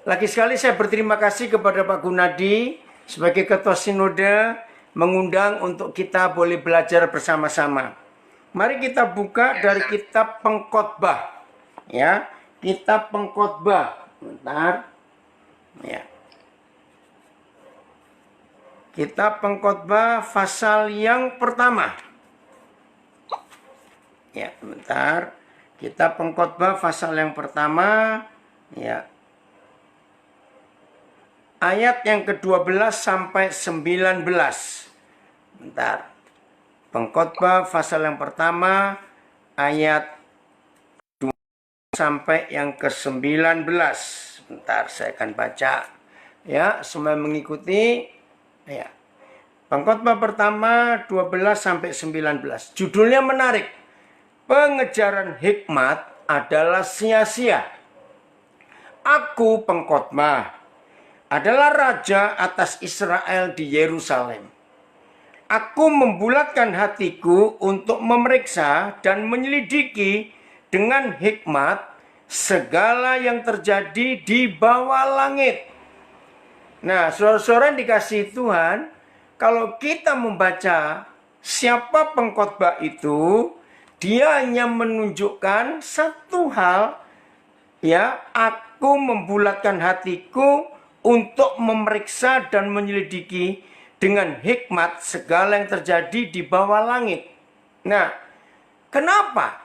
Lagi sekali saya berterima kasih kepada Pak Gunadi sebagai Ketua Sinode mengundang untuk kita boleh belajar bersama-sama. Mari kita buka dari kitab Pengkhotbah. Ya, kitab Pengkhotbah. Bentar. Ya. Kitab Pengkhotbah pasal yang pertama. Ya, bentar. Kitab Pengkhotbah pasal yang pertama. Ya. Ayat yang ke-12 sampai 19. Bentar. Pengkhotbah pasal yang pertama ayat 2 sampai yang ke-19. Bentar, saya akan baca. Ya, semua mengikuti. Ya. Pengkhotbah pertama 12 sampai 19. Judulnya menarik. Pengejaran hikmat adalah sia-sia. Aku pengkhotbah adalah raja atas Israel di Yerusalem. Aku membulatkan hatiku untuk memeriksa dan menyelidiki dengan hikmat segala yang terjadi di bawah langit. Nah, saudara-saudara yang dikasihi Tuhan, kalau kita membaca siapa pengkhotbah itu, dia hanya menunjukkan satu hal, ya, aku membulatkan hatiku untuk memeriksa dan menyelidiki dengan hikmat segala yang terjadi di bawah langit. Nah, kenapa?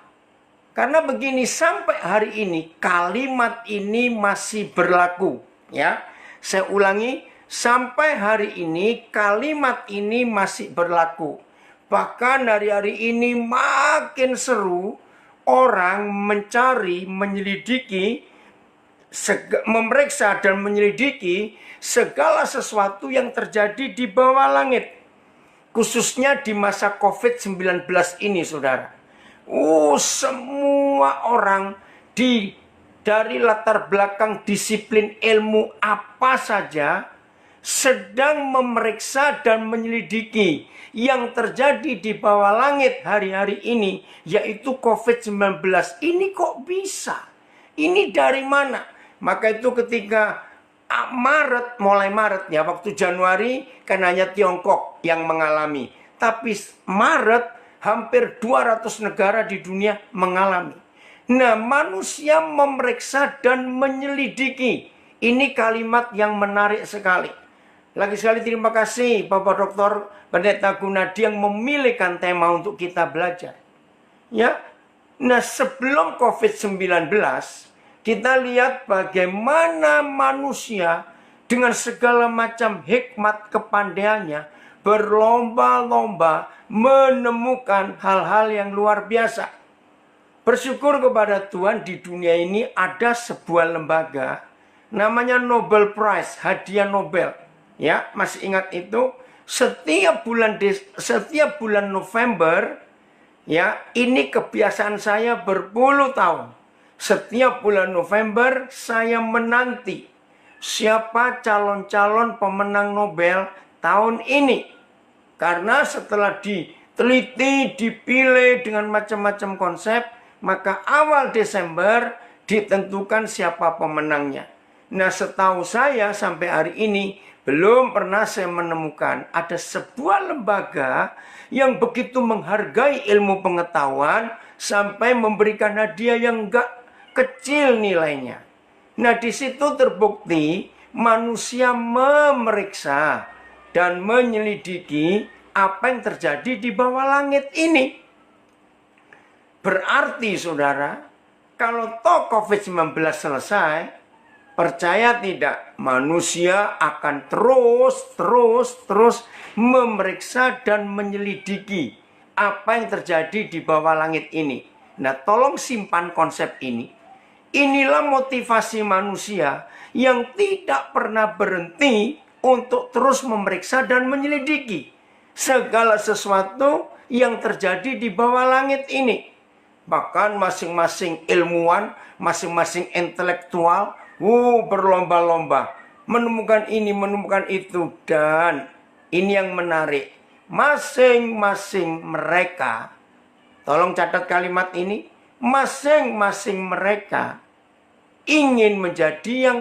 Karena begini, sampai hari ini kalimat ini masih berlaku. Ya, saya ulangi, sampai hari ini kalimat ini masih berlaku. Bahkan hari-hari ini makin seru orang mencari, menyelidiki, memeriksa dan menyelidiki segala sesuatu yang terjadi di bawah langit. Khususnya di masa COVID-19 ini, saudara. Semua orang dari latar belakang disiplin ilmu apa saja sedang memeriksa dan menyelidiki yang terjadi di bawah langit hari-hari ini, yaitu COVID-19. Ini kok bisa? Ini dari mana? Maka itu ketika mulai Maret ya, waktu Januari kan hanya Tiongkok yang mengalami. Tapi Maret hampir 200 negara di dunia mengalami. Nah, manusia memeriksa dan menyelidiki. Ini kalimat yang menarik sekali. Lagi sekali terima kasih Bapak Dr. Pendeta Gunadi yang memilihkan tema untuk kita belajar. Ya. Nah, sebelum COVID-19, kita lihat bagaimana manusia dengan segala macam hikmat kepandaiannya berlomba-lomba menemukan hal-hal yang luar biasa. Bersyukur kepada Tuhan, di dunia ini ada sebuah lembaga namanya Nobel Prize, hadiah Nobel. Ya, masih ingat itu? Setiap bulan November, ya, ini kebiasaan saya berpuluh tahun. Setiap bulan November saya menanti siapa calon-calon pemenang Nobel tahun ini. Karena setelah diteliti, dipilih dengan macam-macam konsep, maka awal Desember ditentukan siapa pemenangnya. Nah, setahu saya sampai hari ini belum pernah saya menemukan ada sebuah lembaga yang begitu menghargai ilmu pengetahuan sampai memberikan hadiah yang enggak kecil nilainya. Nah, di situ terbukti manusia memeriksa dan menyelidiki apa yang terjadi di bawah langit ini. Berarti, saudara, kalau toh COVID-19 selesai, percaya tidak, manusia akan terus memeriksa dan menyelidiki apa yang terjadi di bawah langit ini. Nah, tolong simpan konsep ini. Inilah motivasi manusia yang tidak pernah berhenti untuk terus memeriksa dan menyelidiki segala sesuatu yang terjadi di bawah langit ini. Bahkan masing-masing ilmuwan, masing-masing intelektual, berlomba-lomba menemukan ini, menemukan itu. Dan ini yang menarik, masing-masing mereka, tolong catat kalimat ini, masing-masing mereka ingin menjadi yang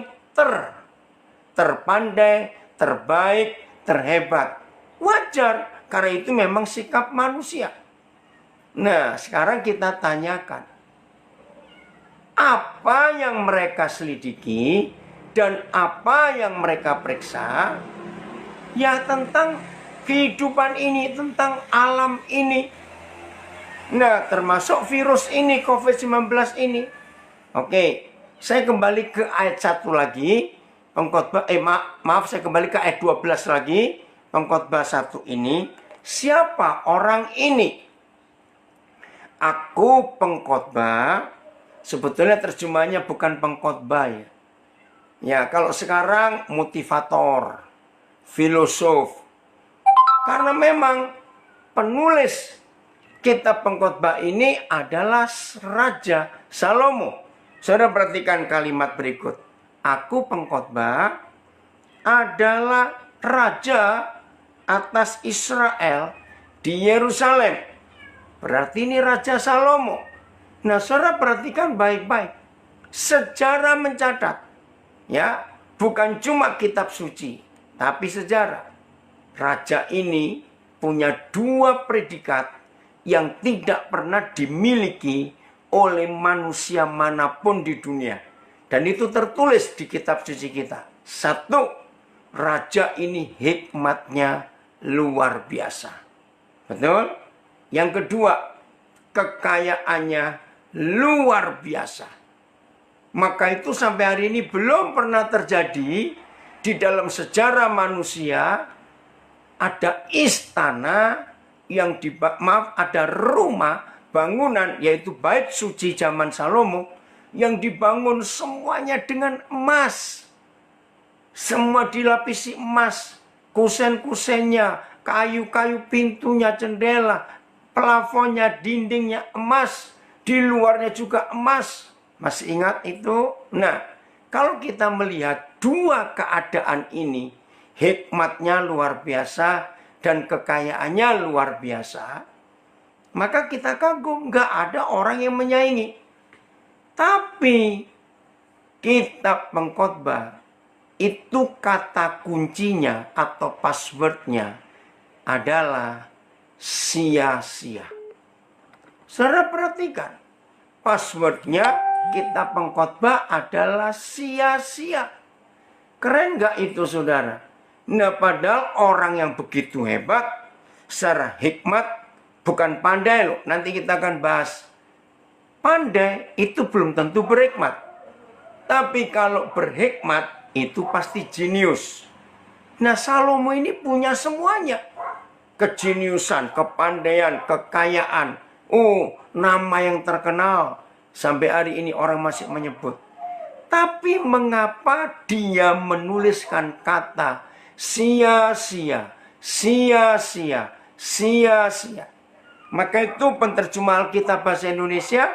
terpandai, terbaik, terhebat. Wajar, karena itu memang sikap manusia. Nah, sekarang kita tanyakan, apa yang mereka selidiki dan apa yang mereka periksa? Ya tentang kehidupan ini, tentang alam ini. Nah, termasuk virus ini, COVID-19 ini. Oke, saya kembali ke ayat 1 lagi. Pengkhotbah, maaf, saya kembali ke ayat 12 lagi. Pengkhotbah 1 ini. Siapa orang ini? Aku pengkhotbah. Sebetulnya terjemahnya bukan pengkhotbah ya. Ya, kalau sekarang motivator, filosof. Karena memang penulis kitab pengkhotbah ini adalah Raja Salomo. Saudara perhatikan kalimat berikut. Aku pengkhotbah adalah raja atas Israel di Yerusalem. Berarti ini Raja Salomo. Nah, saudara perhatikan baik-baik. Sejarah mencatat, ya, bukan cuma kitab suci, tapi sejarah. Raja ini punya 2 predikat yang tidak pernah dimiliki oleh manusia manapun di dunia. Dan itu tertulis di kitab suci kita. 1, raja ini hikmatnya luar biasa. Betul? Yang kedua, kekayaannya luar biasa. Maka itu sampai hari ini belum pernah terjadi di dalam sejarah manusia ada istana yang ada rumah bangunan, yaitu bait suci zaman Salomo, yang dibangun semuanya dengan emas. Semua dilapisi emas, kusen-kusennya, kayu-kayu pintunya, jendela, plafonnya, dindingnya emas, di luarnya juga emas. Masih ingat itu? Nah, kalau kita melihat 2 keadaan ini, hikmatnya luar biasa dan kekayaannya luar biasa, maka kita kagum, gak ada orang yang menyaingi. Tapi kitab pengkhotbah itu kata kuncinya atau passwordnya adalah sia-sia. Saudara perhatikan, passwordnya kitab pengkhotbah adalah sia-sia. Keren gak itu saudara? Nah, padahal orang yang begitu hebat secara hikmat, bukan pandai loh. Nanti kita akan bahas. Pandai itu belum tentu berhikmat. Tapi kalau berhikmat itu pasti jenius. Nah, Salomo ini punya semuanya. Kejeniusan, kepandaian, kekayaan. Nama yang terkenal. Sampai hari ini orang masih menyebut. Tapi mengapa dia menuliskan kata sia-sia, sia-sia, sia-sia? Maka itu penerjemah Alkitab bahasa Indonesia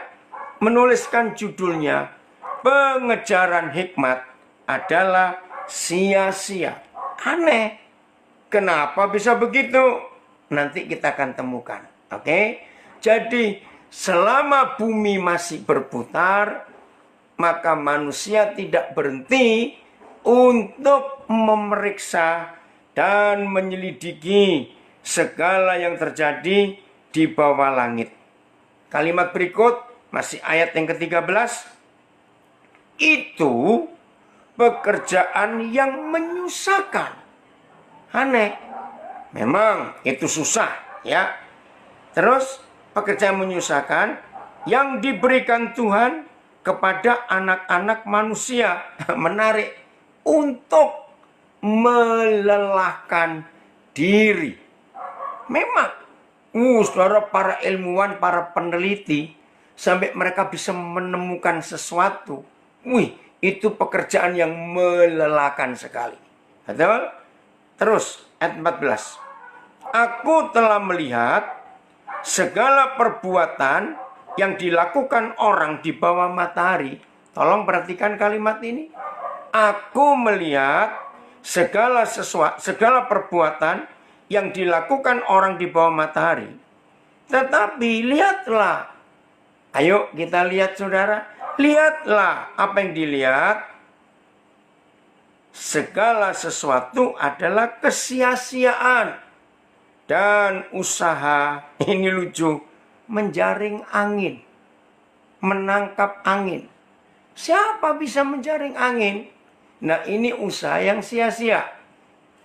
menuliskan judulnya, pengejaran hikmat adalah sia-sia. Aneh. Kenapa bisa begitu? Nanti kita akan temukan. Oke? Jadi selama bumi masih berputar, maka manusia tidak berhenti untuk memeriksa dan menyelidiki segala yang terjadi di bawah langit. Kalimat berikut, masih ayat yang ke-13. Itu pekerjaan yang menyusahkan. Aneh. Memang itu susah, ya. Terus pekerjaan menyusahkan yang diberikan Tuhan kepada anak-anak manusia. Menarik. Untuk melelahkan diri. Memang, saudara, para ilmuwan, para peneliti, sampai mereka bisa menemukan sesuatu. Itu pekerjaan yang melelahkan sekali. Betul? Terus, ayat 14. Aku telah melihat segala perbuatan yang dilakukan orang di bawah matahari. Tolong perhatikan kalimat ini. Aku melihat segala perbuatan yang dilakukan orang di bawah matahari. Tetapi lihatlah. Ayo kita lihat saudara. Lihatlah apa yang dilihat. segala sesuatu adalah kesia-siaan. Dan usaha, ini lucu, menjaring angin, menangkap angin. Siapa bisa menjaring angin? Nah, ini usaha yang sia-sia.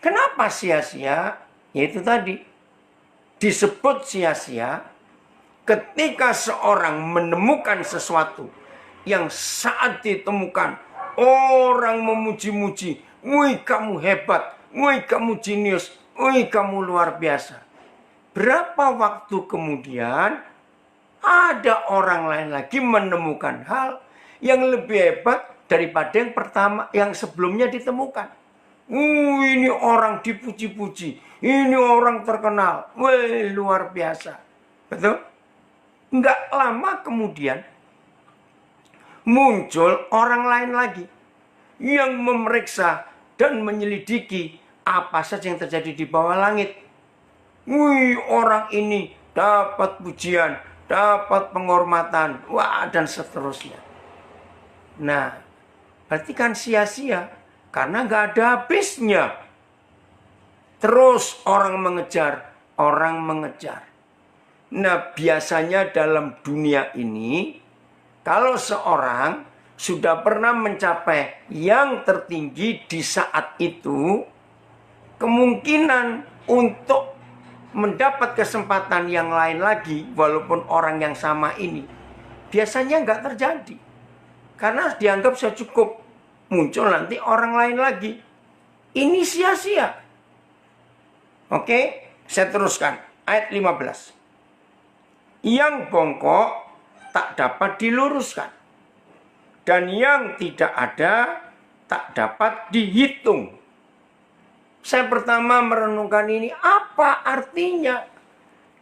Kenapa sia-sia? Yaitu tadi, disebut sia-sia ketika seorang menemukan sesuatu yang saat ditemukan, orang memuji-muji, wih kamu hebat, wih kamu jenius, wih kamu luar biasa. Berapa waktu kemudian ada orang lain lagi menemukan hal yang lebih hebat daripada yang pertama, yang sebelumnya ditemukan. Ini orang dipuji-puji, ini orang terkenal, wih luar biasa. Betul? Nggak lama kemudian muncul orang lain lagi yang memeriksa dan menyelidiki apa saja yang terjadi di bawah langit. Wih, orang ini dapat pujian, dapat penghormatan, wah, dan seterusnya. Nah, berarti kan sia-sia, karena nggak ada habisnya. Terus orang mengejar, orang mengejar. Nah, biasanya dalam dunia ini, kalau seorang sudah pernah mencapai yang tertinggi di saat itu, kemungkinan untuk mendapat kesempatan yang lain lagi, walaupun orang yang sama ini, biasanya nggak terjadi. Karena dianggap sudah cukup, muncul nanti orang lain lagi. Ini sia-sia. Oke, saya teruskan. Ayat 15. Yang bongkok tak dapat diluruskan. Dan yang tidak ada tak dapat dihitung. Saya pertama merenungkan ini, apa artinya?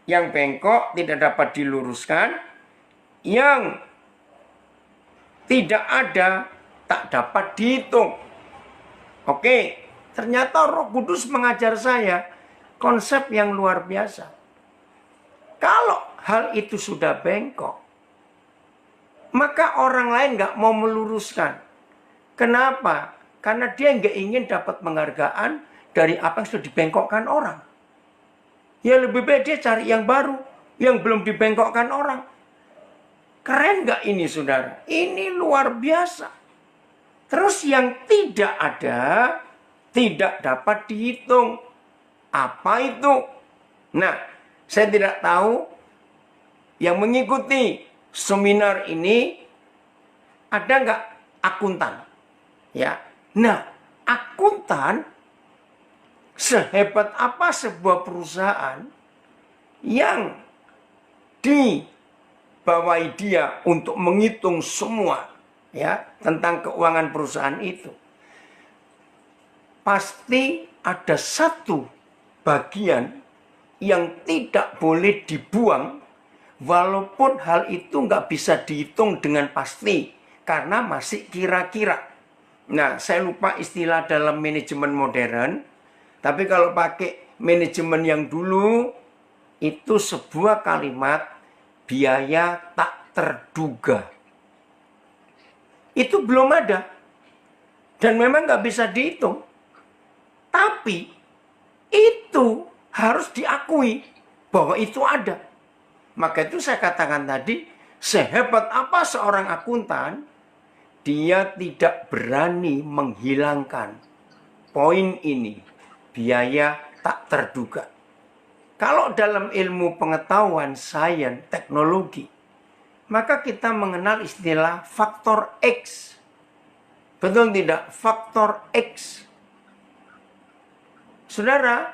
Yang bengkok tidak dapat diluruskan, yang tidak ada tak dapat dihitung. Oke, ternyata Roh Kudus mengajar saya konsep yang luar biasa. Kalau hal itu sudah bengkok, maka orang lain nggak mau meluruskan. Kenapa? Karena dia nggak ingin dapat penghargaan dari apa yang sudah dibengkokkan orang. Ya lebih baik dia cari yang baru, yang belum dibengkokkan orang. Keren nggak ini saudara? Ini luar biasa. Terus yang tidak ada, tidak dapat dihitung. Apa itu? Nah, saya tidak tahu yang mengikuti seminar ini ada nggak akuntan? Ya, nah akuntan sehebat apa sebuah perusahaan yang dibawahi dia untuk menghitung semua, ya, tentang keuangan perusahaan itu, pasti ada satu bagian yang tidak boleh dibuang, walaupun hal itu nggak bisa dihitung dengan pasti karena masih kira-kira. Nah, saya lupa istilah dalam manajemen modern, tapi kalau pakai manajemen yang dulu itu sebuah kalimat biaya tak terduga. Itu belum ada. Dan memang nggak bisa dihitung. Tapi itu harus diakui bahwa itu ada. Maka itu saya katakan tadi, sehebat apa seorang akuntan, dia tidak berani menghilangkan poin ini. Biaya tak terduga. Kalau dalam ilmu pengetahuan, sains, teknologi, maka kita mengenal istilah faktor X. Betul tidak? Faktor X. Saudara,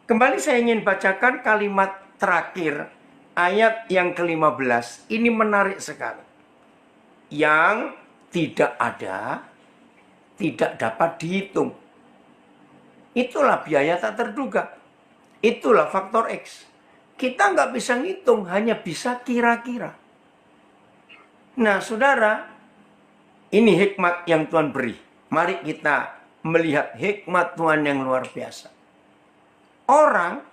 kembali saya ingin bacakan kalimat terakhir, ayat yang ke-15. Ini menarik sekali. Yang tidak ada, tidak dapat dihitung. Itulah biaya tak terduga. Itulah faktor X. Kita nggak bisa ngitung, hanya bisa kira-kira. Nah, saudara, ini hikmat yang Tuhan beri. Mari kita melihat hikmat Tuhan yang luar biasa. Orang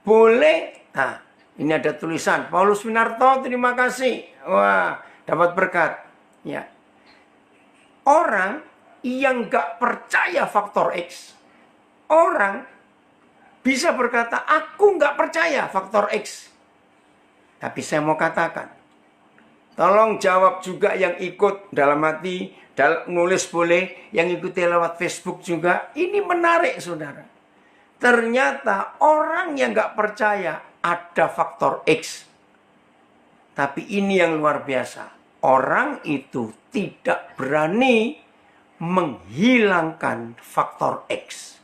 boleh, nah, ini ada tulisan Paulus Winarto, terima kasih. Wah, dapat berkat. Ya. Orang yang nggak percaya faktor X. Orang bisa berkata, aku nggak percaya faktor X. Tapi saya mau katakan, tolong jawab juga yang ikut dalam hati, nulis boleh, yang ikuti lewat Facebook juga. Ini menarik, saudara. Ternyata orang yang nggak percaya ada faktor X. Tapi ini yang luar biasa. Orang itu tidak berani menghilangkan faktor X.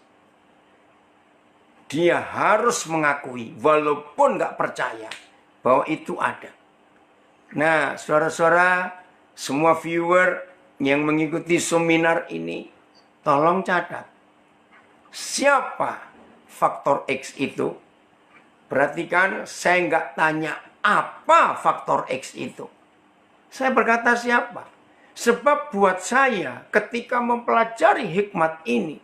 Dia harus mengakui, walaupun nggak percaya, bahwa itu ada. Nah, saudara-saudara, semua viewer yang mengikuti seminar ini, tolong catat. Siapa faktor X itu? Perhatikan, saya nggak tanya apa faktor X itu. Saya berkata siapa? Sebab buat saya ketika mempelajari hikmat ini,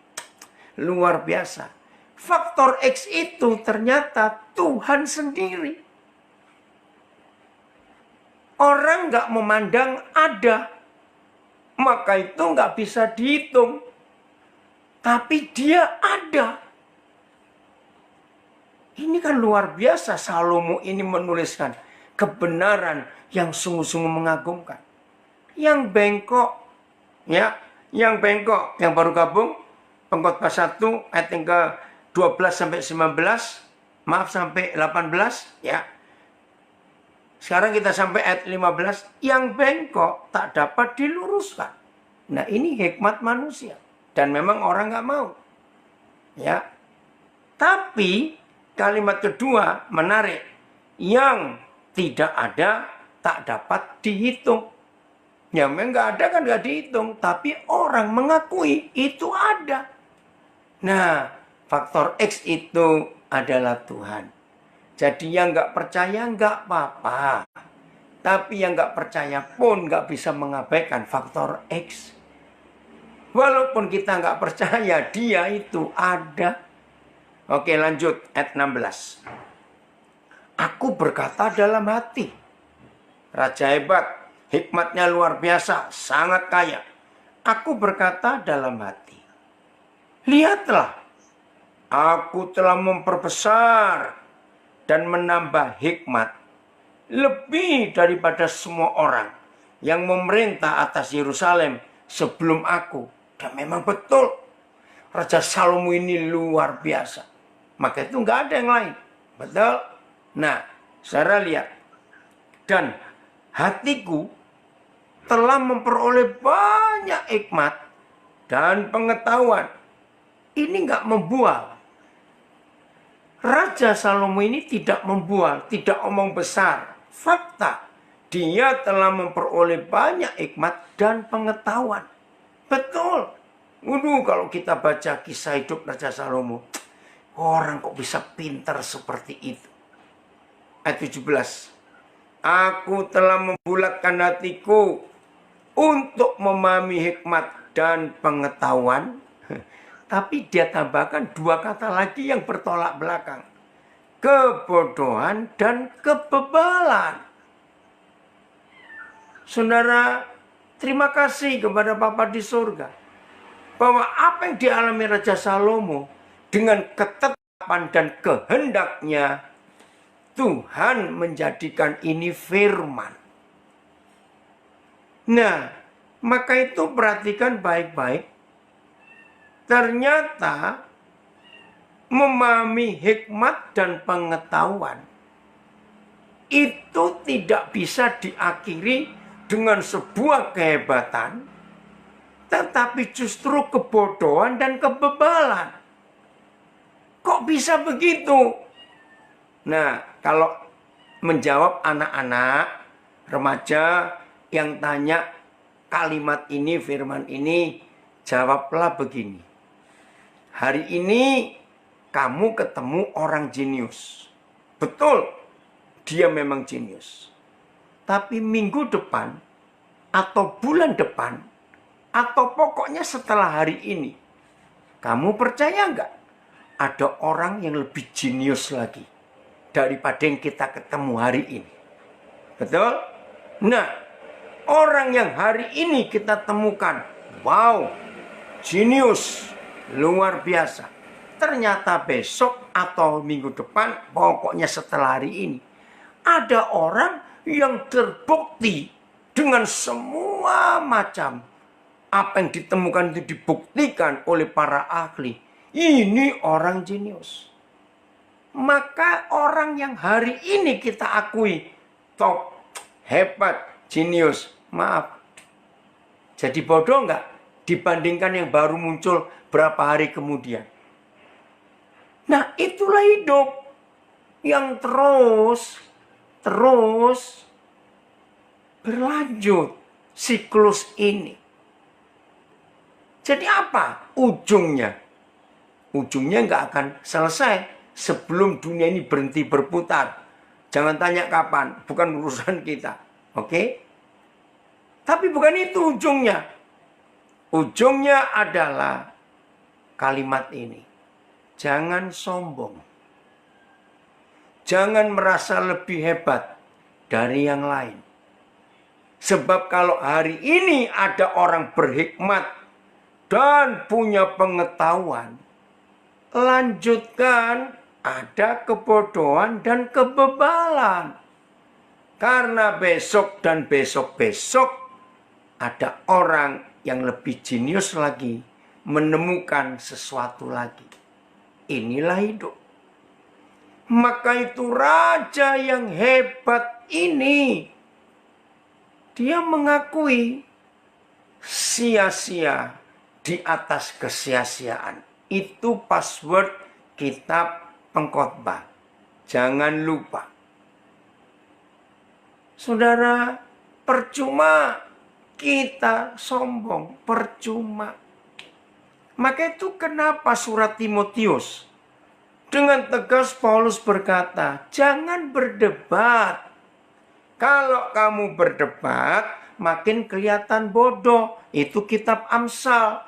luar biasa. Faktor X itu ternyata Tuhan sendiri. Orang nggak memandang ada, maka itu nggak bisa dihitung. Tapi dia ada. Ini kan luar biasa. Salomo ini menuliskan kebenaran yang sungguh-sungguh mengagumkan. Yang bengkok, ya, yang bengkok, yang baru gabung, Pengkhotbah 1 ayat yang ke 12 sampai 19, maaf sampai 18, ya. Sekarang kita sampai ayat 15, yang bengkok tak dapat diluruskan. Nah, ini hikmat manusia. Dan memang orang nggak mau. Ya. Tapi kalimat kedua menarik. Yang tidak ada tak dapat dihitung. Ya memang nggak ada kan nggak dihitung. Tapi orang mengakui itu ada. Nah, faktor X itu adalah Tuhan. Jadi yang nggak percaya nggak apa-apa. Tapi yang nggak percaya pun nggak bisa mengabaikan faktor X. Walaupun kita nggak percaya, dia itu ada. Oke, lanjut ayat 16. Aku berkata dalam hati. Raja hebat, hikmatnya luar biasa, sangat kaya. Aku berkata dalam hati. Lihatlah, aku telah memperbesar dan menambah hikmat lebih daripada semua orang yang memerintah atas Yerusalem sebelum aku. Dan memang betul, Raja Salomo ini luar biasa. Maka itu nggak ada yang lain. Betul? Nah, saudara lihat. Dan hatiku telah memperoleh banyak hikmat dan pengetahuan. Ini nggak membual. Raja Salomo ini tidak membual, tidak omong besar. Fakta, dia telah memperoleh banyak hikmat dan pengetahuan. Betul. Waduh, kalau kita baca kisah hidup Raja Salomo, orang kok bisa pintar seperti itu. Ayat 17. Aku telah membulatkan hatiku untuk memahami hikmat dan pengetahuan. Tapi dia tambahkan dua kata lagi yang bertolak belakang. Kebodohan dan kebebalan. Saudara, terima kasih kepada Bapa di surga. Bahwa apa yang dialami Raja Salomo dengan ketetapan dan kehendaknya, Tuhan menjadikan ini firman. Nah, maka itu perhatikan baik-baik. Ternyata memahami hikmat dan pengetahuan itu tidak bisa diakhiri dengan sebuah kehebatan, tetapi justru kebodohan dan kebebalan. Kok bisa begitu? Nah, kalau menjawab anak-anak, remaja yang tanya kalimat ini, firman ini, jawablah begini. Hari ini kamu ketemu orang jenius. Betul, dia memang jenius. Tapi minggu depan, atau bulan depan, atau pokoknya setelah hari ini, kamu percaya nggak? Ada orang yang lebih jenius lagi daripada yang kita ketemu hari ini. Betul? Nah, orang yang hari ini kita temukan, wow, jenius, luar biasa. Ternyata besok atau minggu depan, pokoknya setelah hari ini, ada orang yang terbukti dengan semua macam apa yang ditemukan itu dibuktikan oleh para ahli. Ini orang jenius. Maka orang yang hari ini kita akui top, hebat, jenius, maaf, jadi bodoh nggak dibandingkan yang baru muncul berapa hari kemudian. Nah, itulah hidup yang terus berlanjut siklus ini. Jadi apa ujungnya? Ujungnya nggak akan selesai sebelum dunia ini berhenti berputar. Jangan tanya kapan, bukan urusan kita. Oke? Tapi bukan itu ujungnya. Ujungnya adalah kalimat ini. Jangan sombong. Jangan merasa lebih hebat dari yang lain. Sebab kalau hari ini ada orang berhikmat dan punya pengetahuan, lanjutkan ada kebodohan dan kebebalan. Karena besok dan besok-besok ada orang yang lebih jenius lagi, menemukan sesuatu lagi. Inilah hidup. Maka itu raja yang hebat ini, dia mengakui sia-sia di atas kesia-siaan. Itu password kitab Pengkhotbah. Jangan lupa. Saudara, percuma kita sombong, percuma. Maka itu kenapa surat Timotius dengan tegas Paulus berkata, jangan berdebat. Kalau kamu berdebat, makin kelihatan bodoh. Itu kitab Amsal.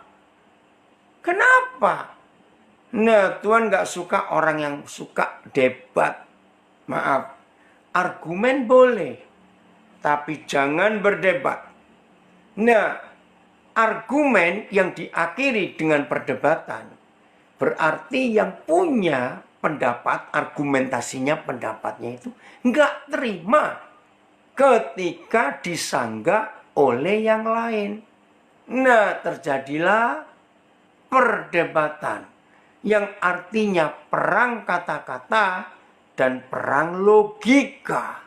Kenapa? Nah, Tuhan gak suka orang yang suka debat. Maaf, argumen boleh, tapi jangan berdebat. Nah, argumen yang diakhiri dengan perdebatan berarti yang punya pendapat, argumentasinya, pendapatnya itu nggak terima ketika disanggah oleh yang lain. Nah, terjadilah perdebatan yang artinya perang kata-kata dan perang logika.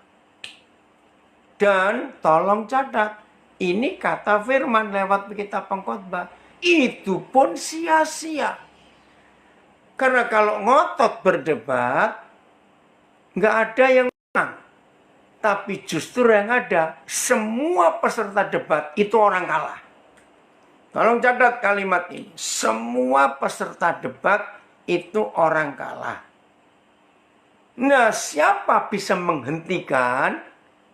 Dan tolong catat, ini kata firman lewat kitab Pengkhotbah, itu pun sia-sia. Karena kalau ngotot berdebat, nggak ada yang menang. Tapi justru yang ada, semua peserta debat itu orang kalah. Tolong catat kalimat ini, semua peserta debat itu orang kalah. Nah, siapa bisa menghentikan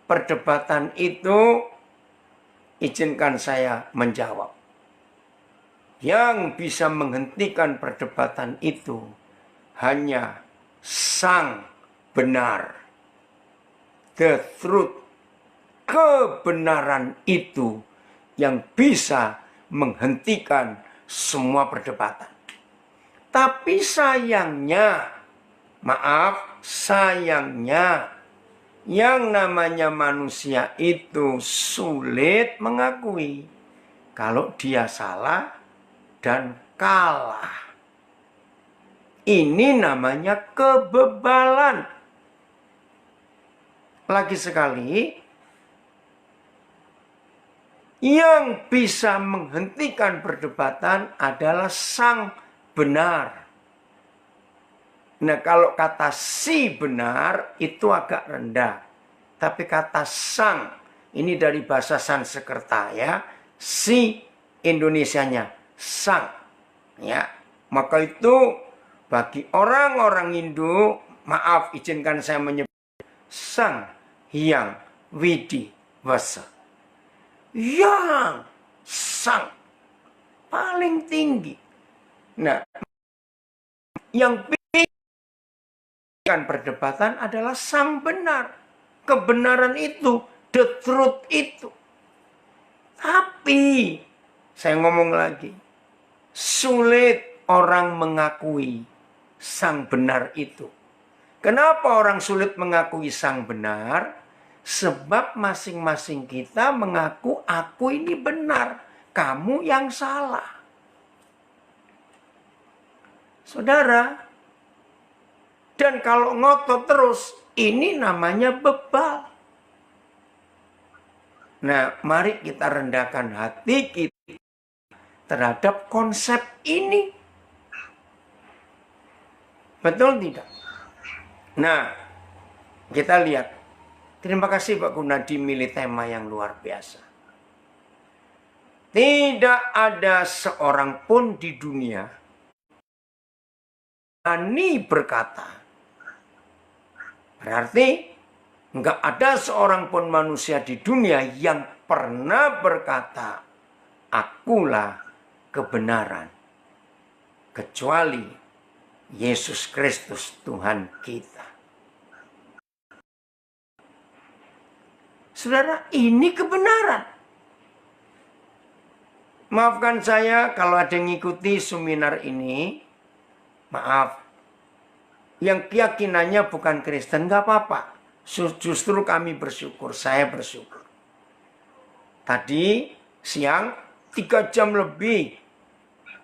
perdebatan itu? Izinkan saya menjawab. Yang bisa menghentikan perdebatan itu hanya sang benar. The truth. Kebenaran itu yang bisa menghentikan semua perdebatan. Tapi sayangnya, maaf, sayangnya, yang namanya manusia itu sulit mengakui kalau dia salah dan kalah. Ini namanya kebebalan. Lagi sekali, yang bisa menghentikan perdebatan adalah sang benar. Nah, kalau kata si benar itu agak rendah. Tapi kata sang, ini dari bahasa Sanskerta ya. Si Indonesianya sang. Ya, maka itu bagi orang-orang Hindu, maaf izinkan saya menyebut Sang Hyang Widi Wasa. Yang sang paling tinggi. Nah, yang kan perdebatan adalah sang benar. Kebenaran itu, the truth itu. Tapi, saya ngomong lagi, sulit orang mengakui sang benar itu. Kenapa orang sulit mengakui sang benar? Sebab masing-masing kita mengaku aku ini benar, kamu yang salah. Saudara, dan kalau ngotot terus, ini namanya bebal. Nah, mari kita rendahkan hati kita terhadap konsep ini. Betul tidak? Nah, kita lihat. Terima kasih Pak Gunadi milih tema yang luar biasa. Tidak ada seorang pun di dunia berani berkata. Berarti nggak ada seorang pun manusia di dunia yang pernah berkata, akulah kebenaran. Kecuali Yesus Kristus Tuhan kita. Saudara, ini kebenaran. Maafkan saya kalau ada yang ngikuti seminar ini. Maaf. Yang keyakinannya bukan Kristen, nggak apa-apa. Justru kami bersyukur, saya bersyukur. Tadi siang 3 jam lebih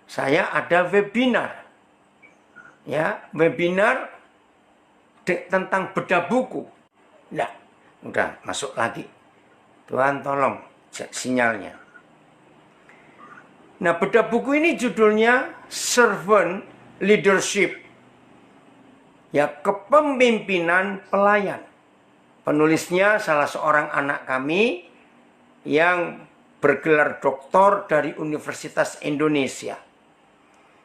saya ada webinar. Ya, webinar tentang bedah buku. Nah, udah masuk lagi. Tuhan tolong sinyalnya. Nah, bedah buku ini judulnya Servant Leadership. Ya, kepemimpinan pelayan. Penulisnya salah seorang anak kami yang bergelar doktor dari Universitas Indonesia.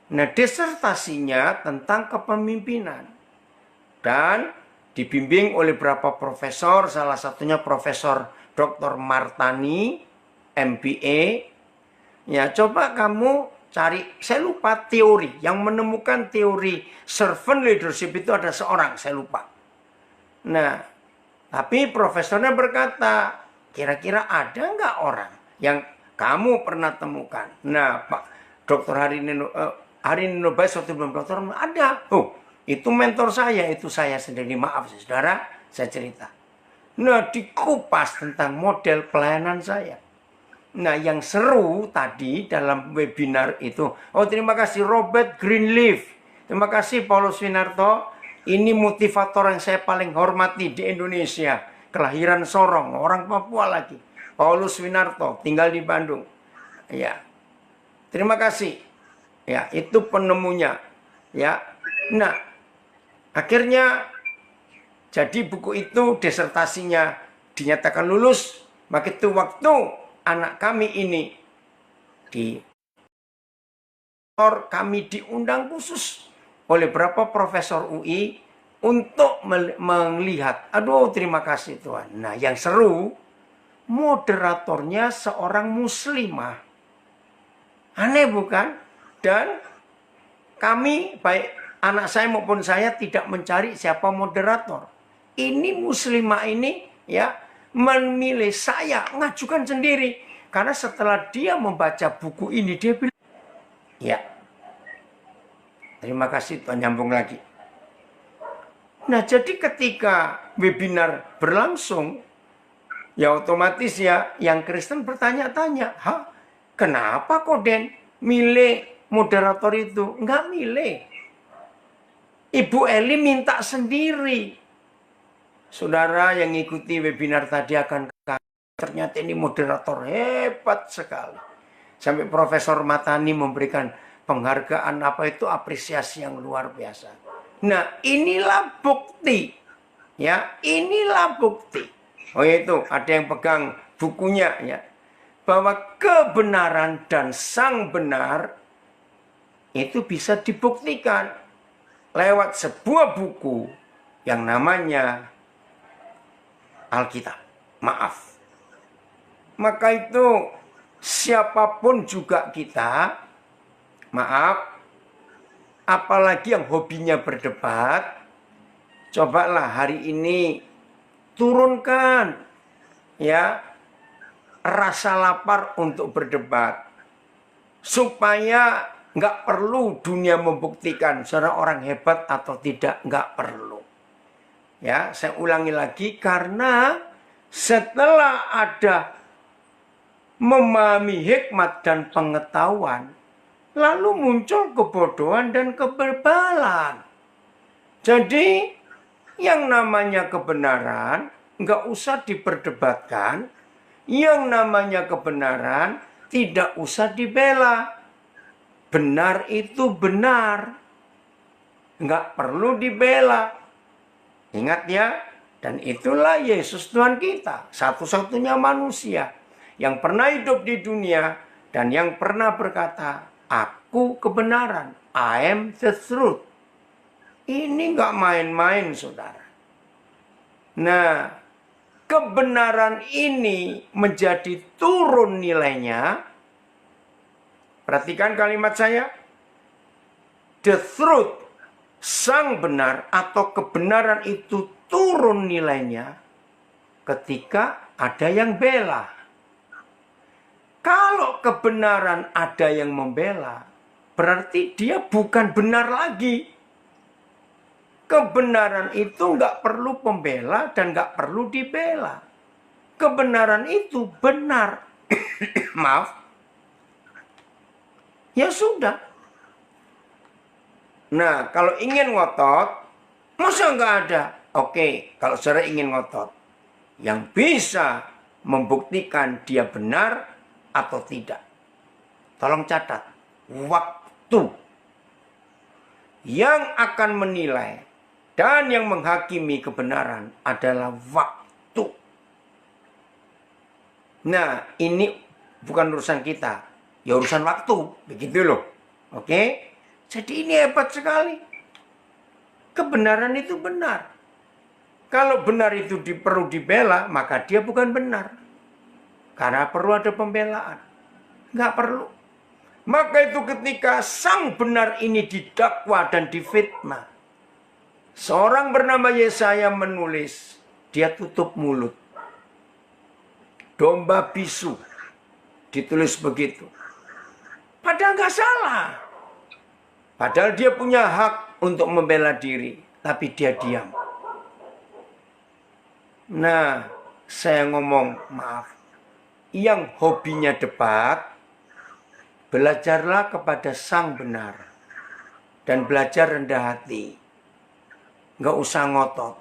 Nah, disertasinya tentang kepemimpinan. Dan dibimbing oleh beberapa profesor, salah satunya Profesor Dr. Martani, MBA. Ya, coba kamu cari, saya lupa teori. Yang menemukan teori servant leadership itu ada seorang, saya lupa. Nah, tapi profesornya berkata, kira-kira ada nggak orang yang kamu pernah temukan? Nah, Pak Dr. Harinino Bais waktu belum dokter, ada. Oh, itu mentor saya, itu saya sendiri. Maaf, saudara, saya cerita. Nah, dikupas tentang model pelayanan saya. Nah, yang seru tadi dalam webinar itu, oh terima kasih Robert Greenleaf, terima kasih Paulus Winarto, ini motivator yang saya paling hormati di Indonesia, kelahiran Sorong, orang Papua lagi, Paulus Winarto, tinggal di Bandung, ya, terima kasih, ya itu penemunya, ya. Nah, akhirnya jadi buku itu disertasinya dinyatakan lulus, maka itu waktu anak kami ini kami diundang khusus oleh beberapa profesor UI untuk melihat. Aduh, terima kasih Tuhan. Nah, yang seru, moderatornya seorang muslimah. Aneh bukan? Dan kami, baik anak saya maupun saya, tidak mencari siapa moderator. Ini muslimah ini, ya, memilih saya ngajukan sendiri karena setelah dia membaca buku ini dia bilang, ya terima kasih Tuhan, nyambung lagi. Nah, jadi ketika webinar berlangsung, ya otomatis ya yang Kristen bertanya-tanya, kenapa kok Den milih moderator itu? Enggak milih, Ibu Eli minta sendiri. Saudara yang ngikuti webinar tadi akan ternyata ini moderator hebat sekali. Sampai Profesor Matani memberikan penghargaan apresiasi yang luar biasa. Nah, inilah bukti. Ya, inilah bukti. Oh itu, ada yang pegang bukunya ya. Bahwa kebenaran dan sang benar itu bisa dibuktikan lewat sebuah buku yang namanya Alkitab. Maaf. Maka itu siapapun juga kita, maaf, apalagi yang hobinya berdebat, cobalah hari ini turunkan ya rasa lapar untuk berdebat. Supaya Nggak perlu dunia membuktikan seorang orang hebat atau tidak, nggak perlu. Ya, saya ulangi lagi, karena setelah ada memahami hikmat dan pengetahuan, lalu muncul kebodohan dan kebebalan. Jadi, yang namanya kebenaran nggak usah diperdebatkan. Yang namanya kebenaran tidak usah dibela. Benar itu benar. Nggak perlu dibela. Ingat ya, dan itulah Yesus Tuhan kita. Satu-satunya manusia yang pernah hidup di dunia dan yang pernah berkata, aku kebenaran. I am the truth. Ini nggak main-main, saudara. Nah, kebenaran ini menjadi turun nilainya. Perhatikan kalimat saya. The truth, sang benar atau kebenaran itu turun nilainya ketika ada yang bela. Kalau kebenaran ada yang membela, berarti dia bukan benar lagi. Kebenaran itu nggak perlu pembela dan nggak perlu dibela. Kebenaran itu benar. Maaf. Ya sudah. Nah, kalau ingin ngotot, masa nggak ada? Oke, kalau saudara ingin ngotot, yang bisa membuktikan dia benar atau tidak. Tolong catat, waktu yang akan menilai dan yang menghakimi kebenaran adalah waktu. Nah, ini bukan urusan kita, ya urusan waktu, begitu loh. Oke? Jadi ini hebat sekali. Kebenaran itu benar. Kalau benar itu perlu dibela, maka dia bukan benar. Karena perlu ada pembelaan. Nggak perlu. Maka itu ketika sang benar ini didakwa dan difitnah, seorang bernama Yesaya menulis, dia tutup mulut. Domba bisu. Ditulis begitu. Padahal nggak salah. Padahal dia punya hak untuk membela diri. Tapi dia diam. Nah, saya ngomong, maaf. Yang hobinya debat, belajarlah kepada sang benar. Dan belajar rendah hati. Nggak usah ngotot.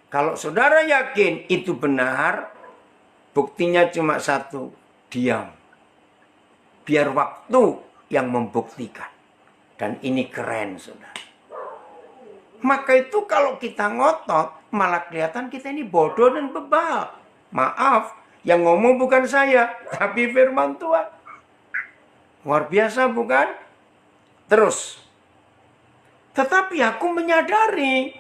Kalau saudara yakin itu benar, buktinya cuma satu, diam. Biar waktu yang membuktikan. Dan ini keren, saudara. Maka itu kalau kita ngotot, malah kelihatan kita ini bodoh dan bebal. Maaf, yang ngomong bukan saya, tapi firman Tuhan. Luar biasa bukan? Terus. Tetapi aku menyadari,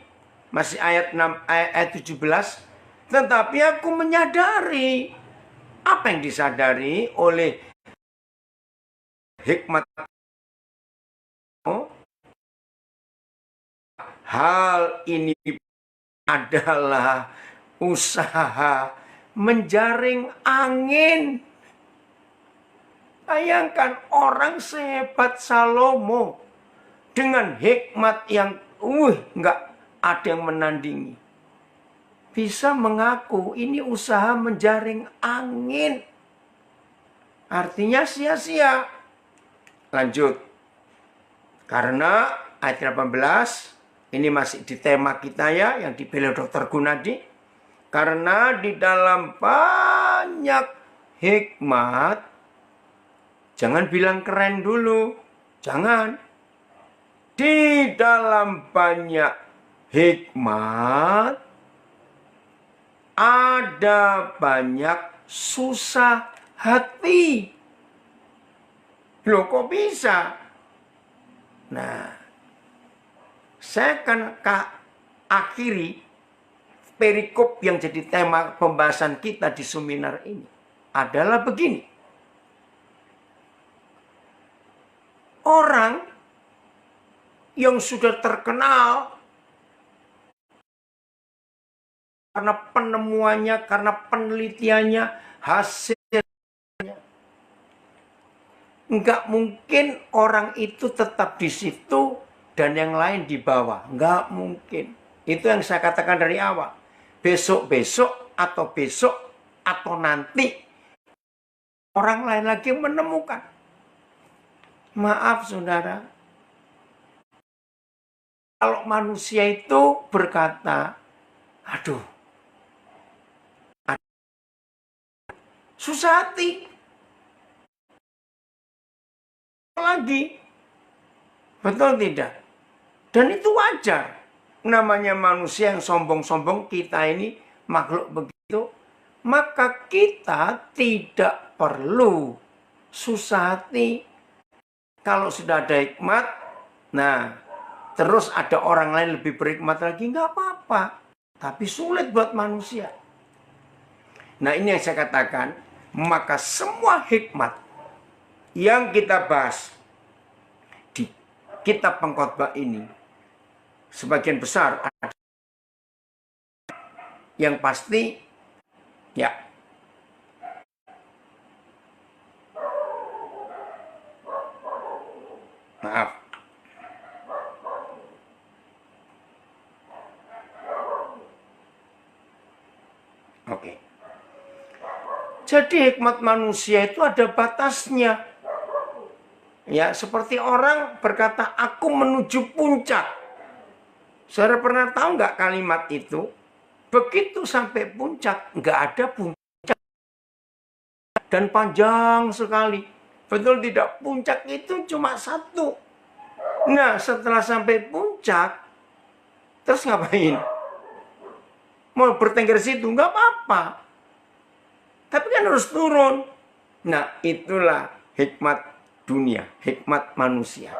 masih ayat 6, ayat 17, tetapi aku menyadari. Apa yang disadari oleh hikmat? Hal ini adalah usaha menjaring angin. Bayangkan orang sehebat Salomo dengan hikmat yang nggak ada yang menandingi, bisa mengaku ini usaha menjaring angin. Artinya sia-sia. Lanjut. Karena ayat 18, ini masih di tema kita ya, yang dipilih Dr. Gunadi. Karena di dalam banyak hikmat, jangan bilang keren dulu. Jangan. Di dalam banyak hikmat, ada banyak susah hati. Loh kok bisa? Nah, saya akan akhiri perikop yang jadi tema pembahasan kita di seminar ini. Adalah begini. Orang yang sudah terkenal karena penemuannya, karena penelitiannya, hasilnya. Nggak mungkin orang itu tetap di situ dan yang lain di bawah. Nggak mungkin. Itu yang saya katakan dari awal. Besok-besok atau nanti orang lain lagi menemukan. Maaf saudara. Kalau manusia itu berkata, aduh, susah hati. Lagi. Betul tidak? Dan itu wajar. Namanya manusia yang sombong-sombong, kita ini makhluk begitu. Maka kita tidak perlu susah hati. Kalau sudah ada hikmat, nah terus ada orang lain lebih berhikmat lagi, nggak apa-apa. Tapi sulit buat manusia. Nah ini yang saya katakan, maka semua hikmat yang kita bahas di kitab pengkhotbah ini, sebagian besar ada yang pasti, ya. Maaf. Oke. Jadi hikmat manusia itu ada batasnya. Ya, seperti orang berkata, aku menuju puncak. Saudara pernah tahu nggak kalimat itu? Begitu sampai puncak, nggak ada puncak. Dan panjang sekali. Betul tidak? Puncak itu cuma satu. Nah, setelah sampai puncak, terus ngapain? Mau bertengger situ? Nggak apa-apa. Tapi kan harus turun. Nah, itulah hikmat dunia, hikmat manusia.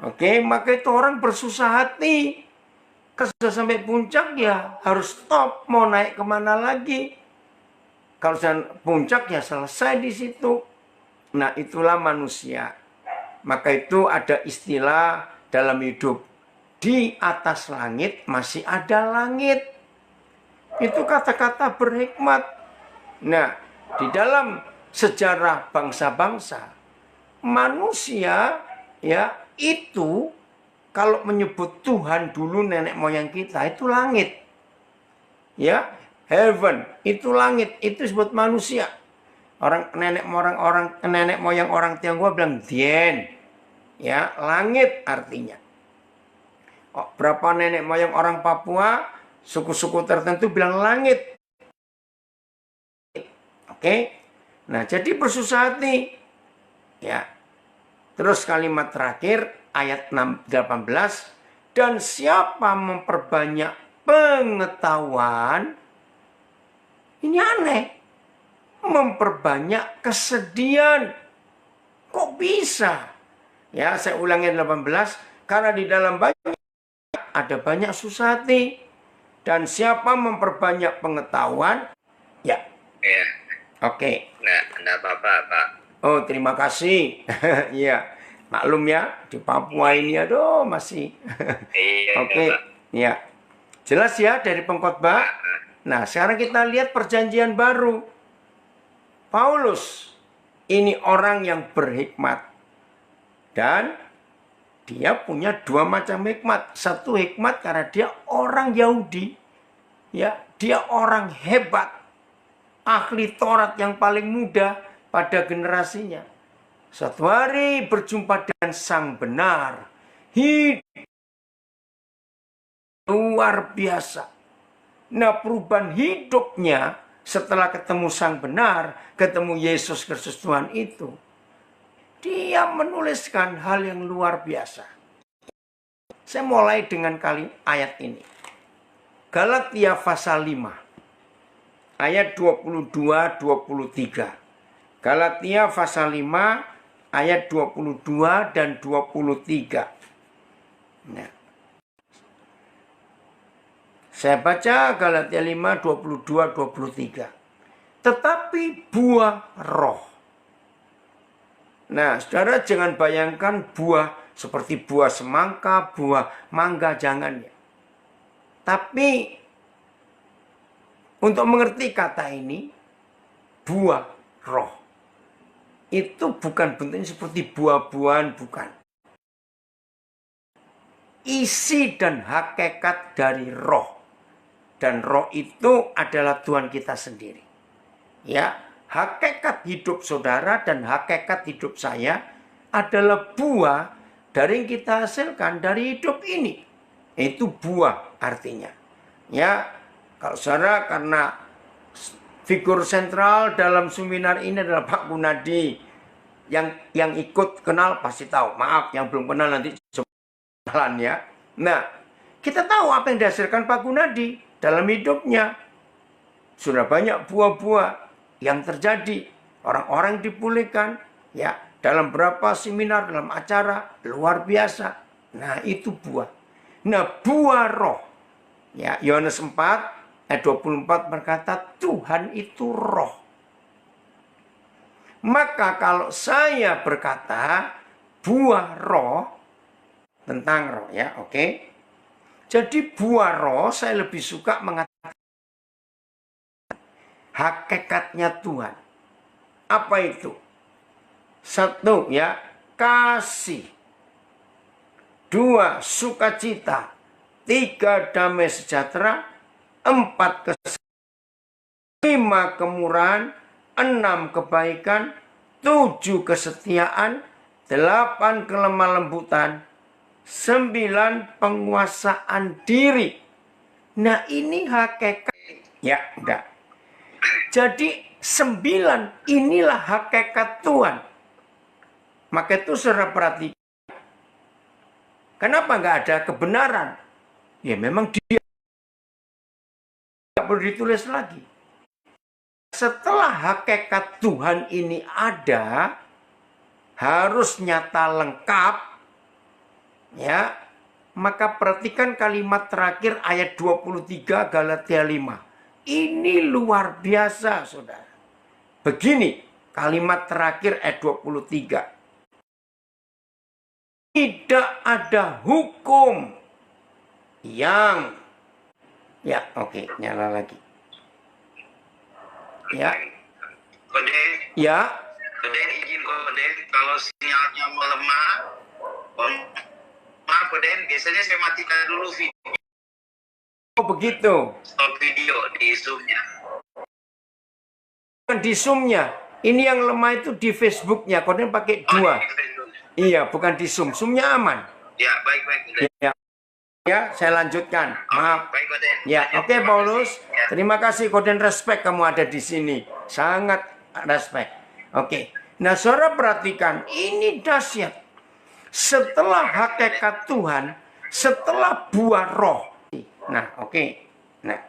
Oke, maka itu orang bersusah hati. Kalau sampai puncak ya harus stop, mau naik kemana lagi. Kalau sudah puncak ya selesai di situ. Nah, itulah manusia. Maka itu ada istilah dalam hidup. Di atas langit masih ada langit. Itu kata-kata berhikmat. Nah, di dalam sejarah bangsa-bangsa, manusia ya itu kalau menyebut Tuhan dulu nenek moyang kita itu langit. Ya, heaven itu langit, itu disebut manusia. Nenek moyang orang Tionghoa bilang Dien. Ya, langit artinya. Oh, berapa nenek moyang orang Papua, suku-suku tertentu bilang langit. Oke. Nah, jadi bersusah hati. Ya. Terus kalimat terakhir ayat 18, dan siapa memperbanyak pengetahuan, ini aneh, memperbanyak kesedihan. Kok bisa? Ya, saya ulangi 18, karena di dalam banyak ada banyak susah hati. Dan siapa memperbanyak pengetahuan, ya. Iya. Oke. Enggak apa-apa, Pak. Oh, terima kasih. Iya, maklum ya, di Papua ini aduh masih. Iya, Oke, Pak. ya. Jelas ya dari pengkhotbah. Nah, sekarang kita lihat perjanjian baru. Paulus ini orang yang berhikmat. Dan dia punya dua macam hikmat. Satu hikmat karena dia orang Yahudi. Ya, dia orang hebat. Ahli Taurat yang paling muda pada generasinya. Suatu hari berjumpa dengan Sang Benar. Hidup luar biasa. Nah, perubahan hidupnya setelah ketemu Sang Benar, ketemu Yesus Kristus Tuhan itu, dia menuliskan hal yang luar biasa. Saya mulai dengan ayat ini. Galatia pasal 5. Ayat 22-23. Galatia pasal 5 ayat 22 dan 23. Nah, saya baca Galatia 5 22-23. Tetapi buah roh. Nah, saudara jangan bayangkan buah seperti buah semangka, buah mangga, jangan ya. Tapi untuk mengerti kata ini, buah roh. itu bukan bentuknya seperti buah-buahan, bukan. Isi dan hakikat dari roh. Dan roh itu adalah Tuhan kita sendiri. Ya, hakikat hidup saudara dan hakikat hidup saya adalah buah dari yang kita hasilkan dari hidup ini. Itu buah artinya. Ya, kalau saudara karena figur sentral dalam seminar ini adalah Pak Gunadi. Yang ikut kenal pasti tahu. Maaf, yang belum kenal nanti jalan ya. Nah, kita tahu apa yang dihasilkan Pak Gunadi dalam hidupnya. Sudah banyak buah-buah yang terjadi. Orang-orang dipulihkan ya dalam berapa seminar, dalam acara luar biasa. Nah, itu buah. Nah, buah roh. Ya, Yohanes 4 ayat 24 berkata Tuhan itu roh. Maka kalau saya berkata buah roh tentang roh ya, oke. Jadi buah roh saya lebih suka mengatakan hakikatnya Tuhan. Apa itu? Satu ya, kasih. Dua, sukacita. Tiga, damai sejahtera. Empat, kesetiaan. Lima, kemurahan. 6 kebaikan, 7 kesetiaan, 8 kelemah lembutan, 9 penguasaan diri. Nah, ini hakikat. Ya, udah. Jadi 9 inilah hakikat Tuhan. Maka itu saudara perhatikan. Kenapa nggak ada kebenaran? Ya memang dia nggak perlu ditulis lagi. Setelah hakikat Tuhan ini ada, harus nyata lengkap, ya, maka perhatikan kalimat terakhir ayat 23 Galatia 5. Ini luar biasa, saudara. Begini, kalimat terakhir ayat 23. Tidak ada hukum yang, ya oke, nyala lagi. Ya. Kode. Ya. Kode izin kode kalau sinyalnya melemah. Maaf kode, biasanya saya matikan dulu video. Oh begitu. Stop video di Zoom-nya. Bukan di Zoom-nya. Ini yang lemah itu di Facebook-nya. Kode pakai 2. Iya, bukan di Zoom. Zoom-nya aman. Ya, baik-baik kode. Ya. Ya, saya lanjutkan. Maaf. Baik kode. Ya, oke Paulus. Terima kasih Koden, respect kamu ada di sini. Sangat respect. Oke. Nah, saudara perhatikan, ini dahsyat. Setelah hakikat Tuhan, setelah buah roh. Nah, oke. Nah.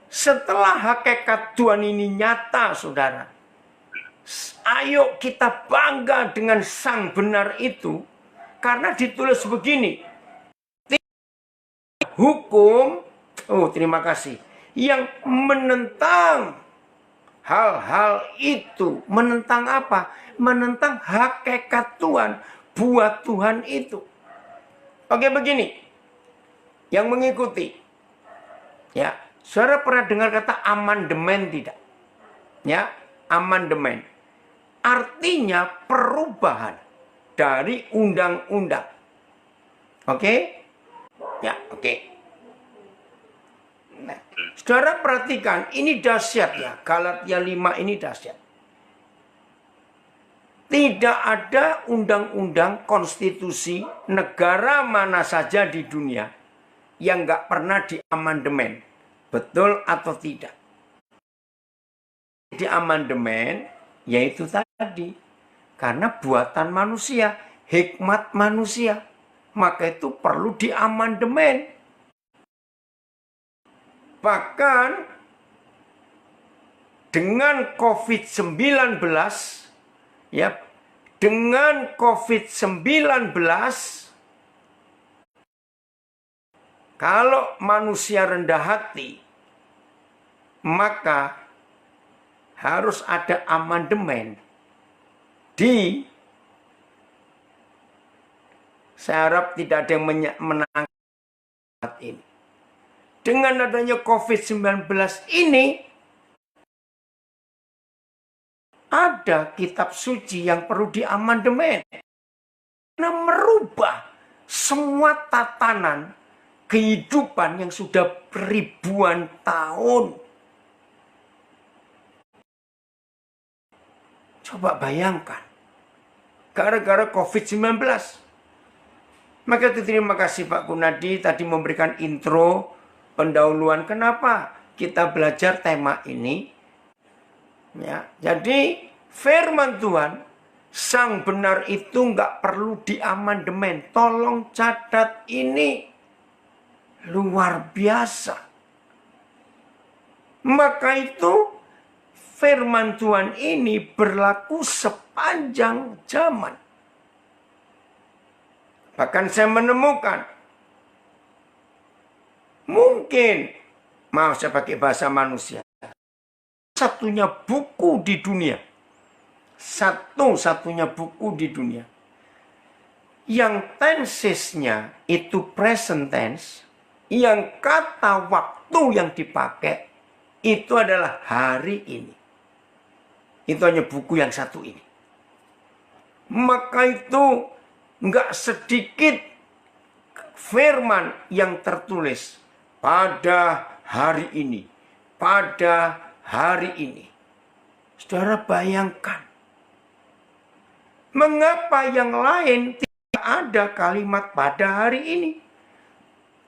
Setelah hakikat Tuhan ini nyata, saudara. Ayo kita bangga dengan sang benar itu. Karena ditulis begini. Hukum, oh terima kasih, yang menentang hal-hal itu. Menentang apa? Menentang hakikat Tuhan, buat Tuhan itu. Oke begini, yang mengikuti. Ya, saudara pernah dengar kata amandemen tidak? Ya, amandemen. Artinya perubahan dari undang-undang. Oke? Ya, oke. Nah, saudara perhatikan, ini dahsyat ya. Galatia 5 ini dahsyat. Tidak ada undang-undang konstitusi negara mana saja di dunia yang nggak pernah diamandemen. Betul atau tidak? Diamandemen, yaitu tadi. Karena buatan manusia, hikmat manusia. Maka itu perlu diamandemen. Bahkan dengan COVID-19, ya, dengan COVID-19, kalau manusia rendah hati, maka harus ada amandemen di. Saya harap tidak ada yang menang saat ini. Dengan adanya COVID-19 ini, ada kitab suci yang perlu diamandemen. Karena merubah semua tatanan kehidupan yang sudah ribuan tahun. Coba bayangkan, gara-gara COVID-19. Maka itu terima kasih Pak Gunadi tadi memberikan intro, pendahuluan kenapa kita belajar tema ini. Ya, jadi firman Tuhan, sang benar itu nggak perlu diamandemen. Tolong catat ini, luar biasa. Maka itu firman Tuhan ini berlaku sepanjang zaman. Bahkan saya menemukan, mungkin, maaf saya pakai bahasa manusia, satunya buku di dunia, satu-satunya buku di dunia, yang tensesnya itu present tense, yang kata waktu yang dipakai, itu adalah hari ini. Itu hanya buku yang satu ini. Maka itu nggak sedikit firman yang tertulis pada hari ini. Pada hari ini. Saudara bayangkan. Mengapa yang lain tidak ada kalimat pada hari ini?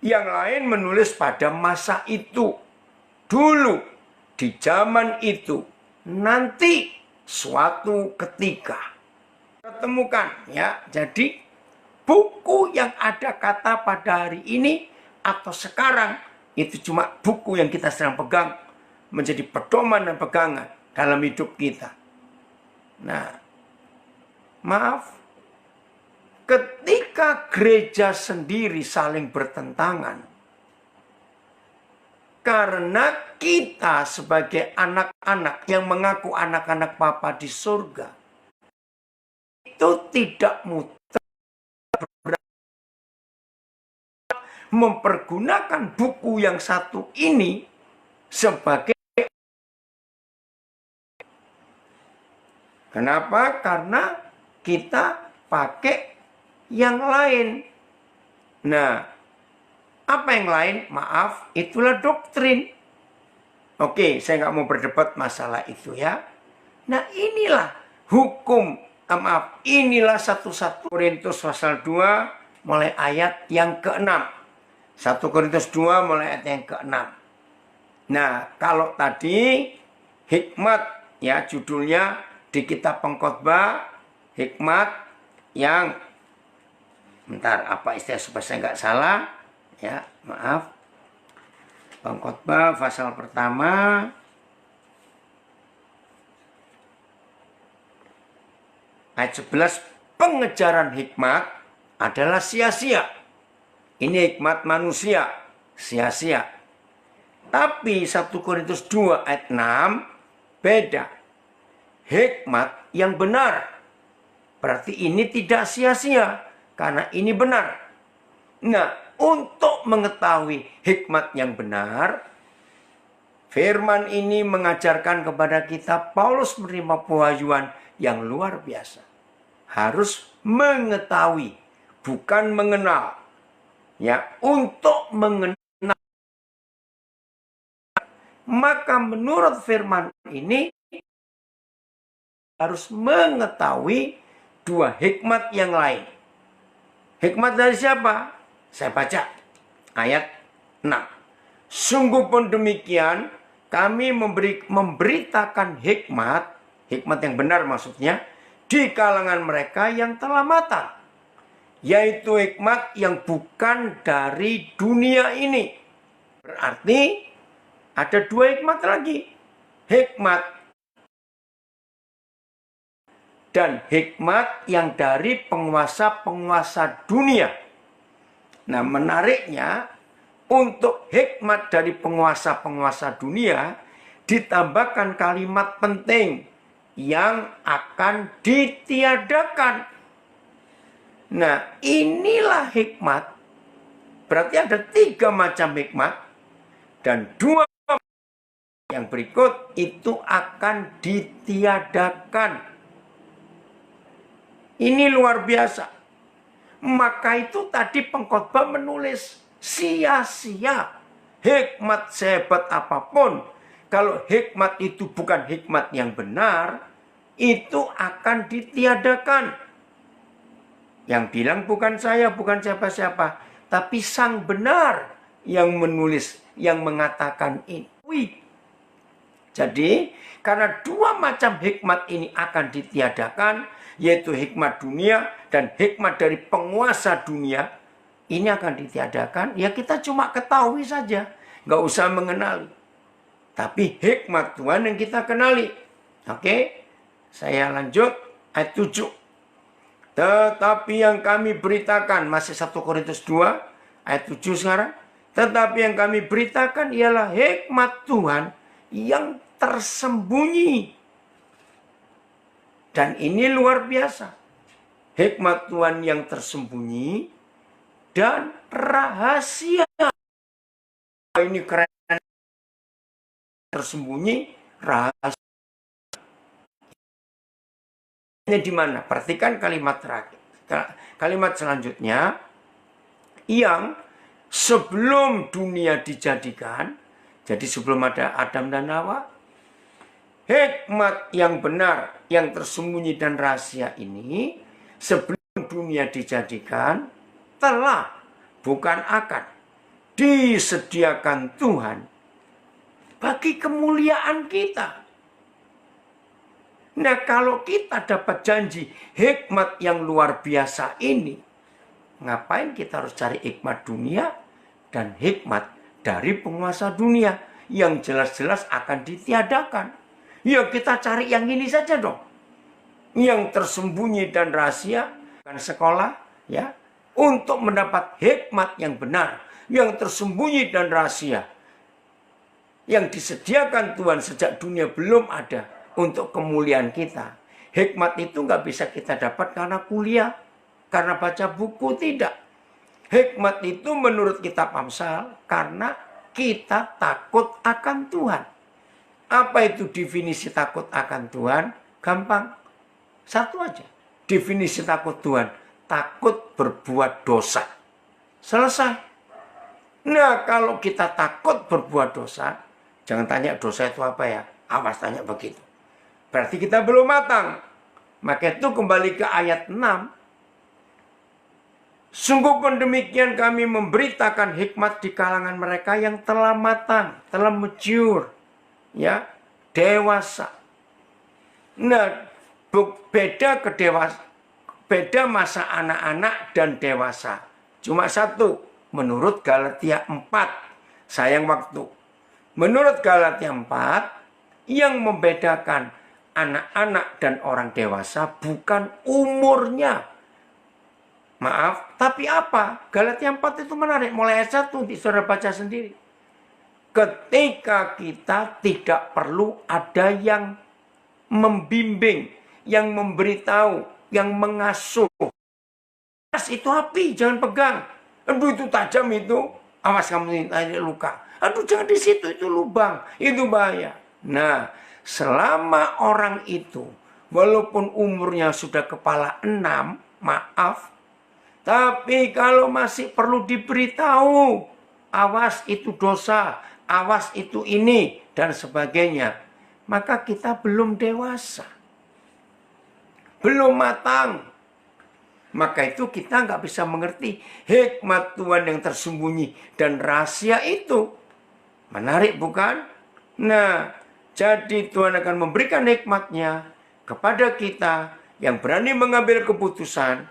Yang lain menulis pada masa itu. Dulu. Di zaman itu. Nanti suatu ketika temukan ya. Jadi buku yang ada kata pada hari ini atau sekarang itu cuma buku yang kita sedang pegang menjadi pedoman dan pegangan dalam hidup kita. Nah, maaf, ketika gereja sendiri saling bertentangan karena kita sebagai anak-anak yang mengaku anak-anak Bapa di surga, itu tidak mudah mempergunakan buku yang satu ini sebagai. Kenapa? Karena kita pakai yang lain. Nah, apa yang lain? Maaf, itulah doktrin. Oke, saya nggak mau berdebat masalah itu ya. Nah, inilah hukum. Maaf, inilah 1 Korintus pasal 2 mulai ayat yang ke-6. 1 Korintus 2 mulai ayat yang ke-6. Nah, kalau tadi hikmat ya judulnya di kitab Pengkhotbah, hikmat yang bentar apa istilah supaya saya nggak salah. Ya, maaf. Pengkhotbah pasal pertama ayat 11, pengejaran hikmat adalah sia-sia. Ini hikmat manusia, sia-sia. Tapi 1 Korintus 2 ayat 6 beda. Hikmat yang benar. Berarti ini tidak sia-sia karena ini benar. Nah, untuk mengetahui hikmat yang benar, firman ini mengajarkan kepada kita Paulus menerima pewahyuan yang luar biasa. Harus mengetahui, bukan mengenal. Ya, untuk mengenal. Maka menurut firman ini harus mengetahui dua hikmat yang lain. Hikmat dari siapa? Saya baca ayat 6. Sungguh pun demikian, kami memberitakan hikmat yang benar maksudnya, di kalangan mereka yang telah matang. Yaitu hikmat yang bukan dari dunia ini. Berarti ada dua hikmat lagi. Hikmat dan hikmat yang dari penguasa-penguasa dunia. Nah, menariknya untuk hikmat dari penguasa-penguasa dunia ditambahkan kalimat penting yang akan ditiadakan. Nah, inilah hikmat. Berarti ada 3 macam hikmat dan 2 yang berikut itu akan ditiadakan. Ini luar biasa. Maka itu tadi pengkhotbah menulis sia-sia. Hikmat sehebat apapun, kalau hikmat itu bukan hikmat yang benar, itu akan ditiadakan. Yang bilang bukan saya, bukan siapa-siapa, tapi sang benar yang menulis, yang mengatakan ini. Jadi, karena dua macam hikmat ini akan ditiadakan, yaitu hikmat dunia dan hikmat dari penguasa dunia, ini akan ditiadakan, ya kita cuma ketahui saja, nggak usah mengenali. Tapi hikmat Tuhan yang kita kenali. Oke, saya lanjut ayat 7. Tetapi yang kami beritakan, masih 1 Korintus 2, ayat 7 sekarang. Tetapi yang kami beritakan ialah hikmat Tuhan yang tersembunyi. Dan ini luar biasa. Hikmat Tuhan yang tersembunyi dan rahasia. Ini keren. Tersembunyi, rahasia. Ini di mana? Perhatikan kalimat terakhir. Kalimat selanjutnya. Yang sebelum dunia dijadikan. Jadi sebelum ada Adam dan Hawa. Hikmat yang benar, yang tersembunyi dan rahasia ini, sebelum dunia dijadikan, telah, bukan akan, disediakan Tuhan bagi kemuliaan kita. Nah, kalau kita dapat janji hikmat yang luar biasa ini, ngapain kita harus cari hikmat dunia dan hikmat dari penguasa dunia yang jelas-jelas akan ditiadakan? Ya kita cari yang ini saja dong. Yang tersembunyi dan rahasia, kan sekolah ya, untuk mendapat hikmat yang benar, yang tersembunyi dan rahasia, yang disediakan Tuhan sejak dunia belum ada untuk kemuliaan kita. Hikmat itu nggak bisa kita dapat karena kuliah, karena baca buku, tidak. Hikmat itu menurut kitab Amsal karena kita takut akan Tuhan. Apa itu definisi takut akan Tuhan? Gampang. Satu aja. Definisi takut Tuhan. Takut berbuat dosa. Selesai. Nah, kalau kita takut berbuat dosa, jangan tanya dosa itu apa ya. Awas tanya begitu. Berarti kita belum matang. Maka itu kembali ke ayat 6. Sungguh pun demikian kami memberitakan hikmat di kalangan mereka yang telah matang, telah mature. Ya, dewasa. Nah, beda masa anak-anak dan dewasa. Cuma satu, menurut Galatia 4. Sayang waktu. Menurut Galatia 4, yang membedakan anak-anak dan orang dewasa bukan umurnya. Maaf, tapi apa? Galatia 4 itu menarik. Mulai ayat 1, saudara baca sendiri. Ketika kita tidak perlu ada yang membimbing, yang memberitahu, yang mengasuh. Itu api, jangan pegang. Aduh itu tajam itu, awas kamu ini luka. Aduh jangan di situ, itu lubang, itu bahaya. Nah, selama orang itu, walaupun umurnya sudah kepala 6, maaf, tapi kalau masih perlu diberitahu, awas itu dosa, awas itu ini, dan sebagainya. Maka kita belum dewasa. Belum matang. Maka itu kita nggak bisa mengerti hikmat Tuhan yang tersembunyi dan rahasia itu. Menarik bukan? Nah, jadi Tuhan akan memberikan hikmatnya kepada kita yang berani mengambil keputusan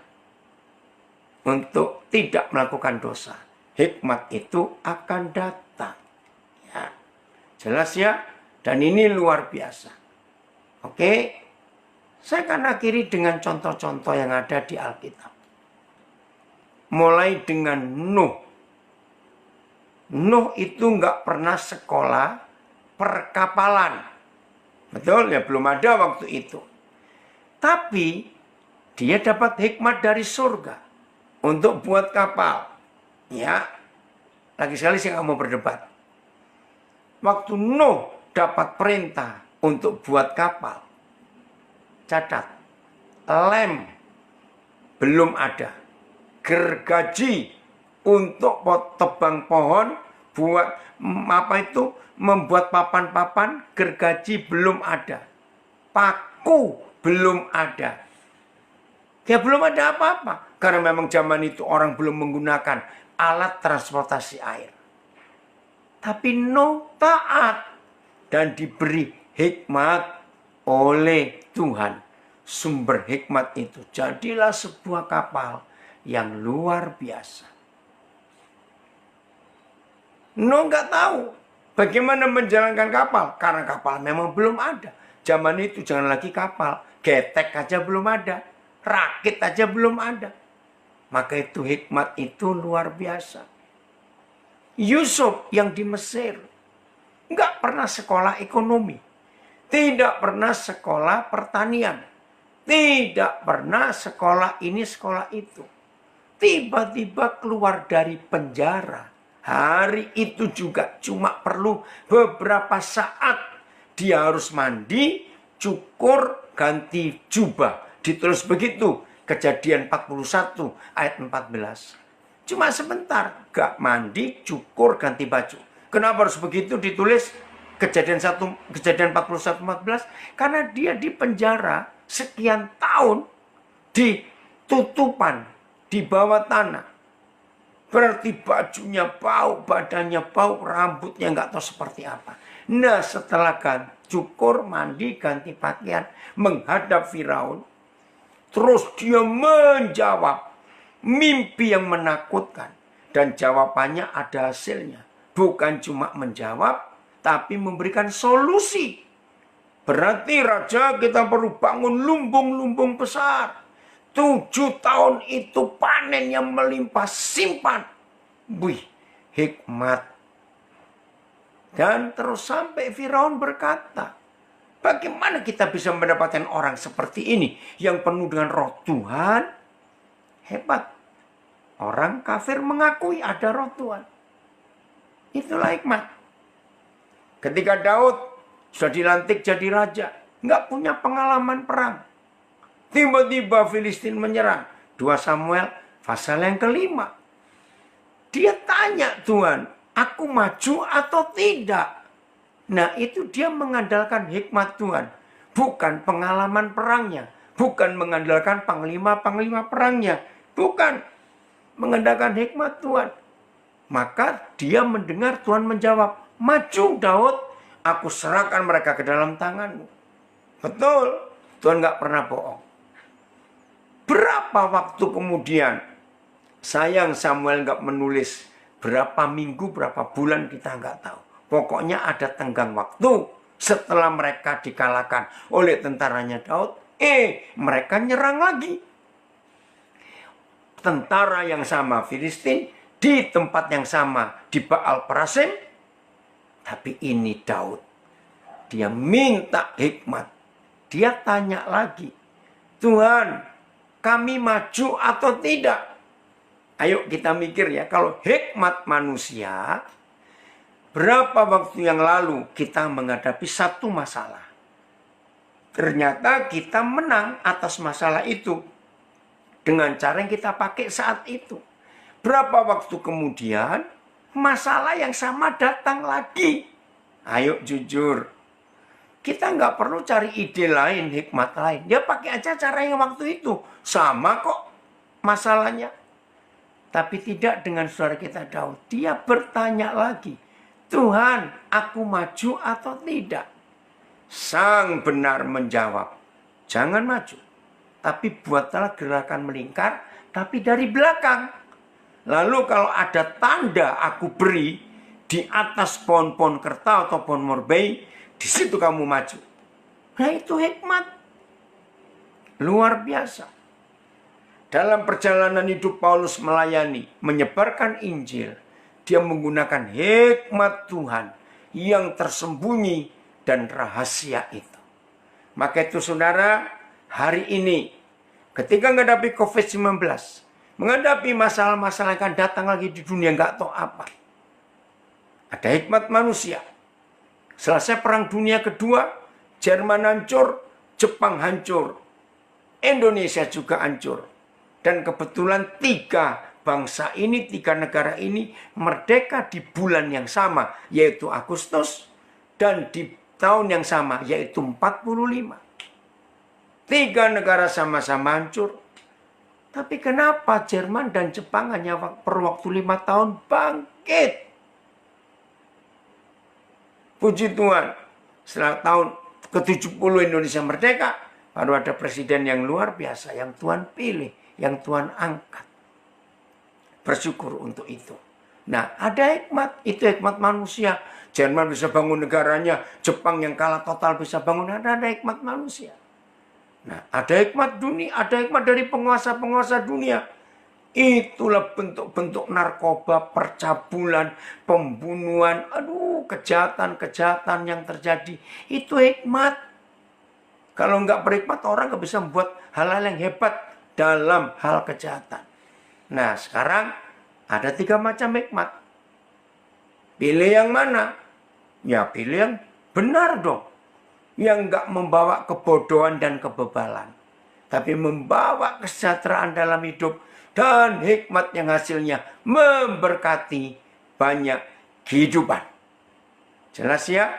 untuk tidak melakukan dosa. Hikmat itu akan datang. Ya. Jelas ya? Dan ini luar biasa. Oke? Saya akan akhiri dengan contoh-contoh yang ada di Alkitab. Mulai dengan Nuh. Nuh itu nggak pernah sekolah perkapalan. Betul? Ya belum ada waktu itu. Tapi dia dapat hikmat dari surga untuk buat kapal. Ya, lagi sekali saya nggak mau berdebat. Waktu Nuh dapat perintah untuk buat kapal, catat, lem belum ada, gergaji untuk tebang pohon, buat membuat papan-papan, gergaji belum ada, paku belum ada. Ya belum ada apa-apa. Karena memang zaman itu orang belum menggunakan alat transportasi air. Tapi Nuh taat dan diberi hikmat oleh Tuhan. Sumber hikmat itu jadilah sebuah kapal yang luar biasa. Nuh nggak tahu bagaimana menjalankan kapal. Karena kapal memang belum ada. Zaman itu jangan lagi kapal. Getek aja belum ada. Rakit aja belum ada. Maka itu hikmat itu luar biasa. Yusuf yang di Mesir nggak pernah sekolah ekonomi, tidak pernah sekolah pertanian, tidak pernah sekolah ini sekolah itu. Tiba-tiba keluar dari penjara. Hari itu juga cuma perlu beberapa saat dia harus mandi, cukur, ganti jubah. Ditulis begitu, Kejadian 41 ayat 14. Cuma sebentar, gak mandi, cukur, ganti baju. Kenapa harus begitu ditulis Kejadian 41 14? Karena dia di penjara sekian tahun, ditutupan, di bawah tanah. Berarti bajunya bau, badannya bau, rambutnya gak tahu seperti apa. Nah setelah cukur, mandi, ganti pakaian, menghadap Firaun, terus dia menjawab mimpi yang menakutkan. Dan jawabannya ada hasilnya. Bukan cuma menjawab, tapi memberikan solusi. Berarti raja, kita perlu bangun lumbung-lumbung besar. 7 tahun itu panen yang melimpah, simpan. Wih, hikmat. Dan terus sampai Firaun berkata, bagaimana kita bisa mendapatkan orang seperti ini yang penuh dengan roh Tuhan? Hebat. Orang kafir mengakui ada roh Tuhan. Itulah hikmat. Ketika Daud sudah dilantik jadi raja, nggak punya pengalaman perang. Tiba-tiba Filistin menyerang. 2 Samuel pasal yang ke-5. Dia tanya Tuhan, aku maju atau tidak? Nah itu dia mengandalkan hikmat Tuhan. Bukan pengalaman perangnya. Bukan mengandalkan panglima-panglima perangnya. Bukan. Mengandalkan hikmat Tuhan. Maka dia mendengar Tuhan menjawab, maju Daud, aku serahkan mereka ke dalam tanganmu. Betul. Tuhan gak pernah bohong. Berapa waktu kemudian, sayang Samuel gak menulis. Berapa minggu, berapa bulan kita gak tahu. Pokoknya ada tenggang waktu setelah mereka dikalahkan oleh tentaranya Daud. Mereka nyerang lagi. Tentara yang sama Filistin di tempat yang sama di Baal Perasim. Tapi ini Daud. Dia minta hikmat. Dia tanya lagi. Tuhan, kami maju atau tidak? Ayo kita mikir ya. Kalau hikmat manusia, berapa waktu yang lalu kita menghadapi satu masalah. Ternyata kita menang atas masalah itu. Dengan cara yang kita pakai saat itu. Berapa waktu kemudian masalah yang sama datang lagi. Ayo jujur. Kita nggak perlu cari ide lain, hikmat lain. Dia pakai aja cara yang waktu itu. Sama kok masalahnya. Tapi tidak dengan saudara kita Daud. Dia bertanya lagi. Tuhan, aku maju atau tidak? Sang benar menjawab, jangan maju. Tapi buatlah gerakan melingkar, tapi dari belakang. Lalu kalau ada tanda aku beri di atas pohon-pohon kerta atau pohon morbei, di situ kamu maju. Nah itu hikmat. Luar biasa. Dalam perjalanan hidup Paulus melayani, menyebarkan Injil, dia menggunakan hikmat Tuhan yang tersembunyi dan rahasia itu. Maka itu saudara, hari ini ketika menghadapi COVID-19, menghadapi masalah-masalah yang akan datang lagi di dunia nggak tahu apa. Ada hikmat manusia. Selesai Perang Dunia Kedua, Jerman hancur, Jepang hancur, Indonesia juga hancur. Dan kebetulan tiga bangsa ini, tiga negara ini merdeka di bulan yang sama, yaitu Agustus, dan di tahun yang sama, yaitu 45. Tiga negara sama-sama hancur. Tapi kenapa Jerman dan Jepang hanya perlu waktu 5 tahun bangkit? Puji Tuhan, setelah tahun ke-70 Indonesia merdeka, baru ada presiden yang luar biasa, yang Tuhan pilih, yang Tuhan angkat. Bersyukur untuk itu. Nah, ada hikmat, itu hikmat manusia. Jerman bisa bangun negaranya, Jepang yang kalah total bisa bangun, ada hikmat manusia. Nah, ada hikmat dunia, ada hikmat dari penguasa-penguasa dunia. Itulah bentuk-bentuk narkoba, percabulan, pembunuhan, kejahatan-kejahatan yang terjadi. Itu hikmat. Kalau nggak berhikmat, orang nggak bisa membuat hal-hal yang hebat dalam hal kejahatan. Nah, sekarang ada 3 macam hikmat. Pilih yang mana? Ya, pilih yang benar dong. Yang nggak membawa kebodohan dan kebebalan. Tapi membawa kesejahteraan dalam hidup. Dan hikmat yang hasilnya memberkati banyak kehidupan. Jelas ya?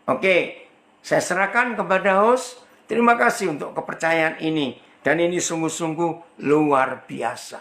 Oke, saya serahkan kepada host. Terima kasih untuk kepercayaan ini. Dan ini sungguh-sungguh luar biasa.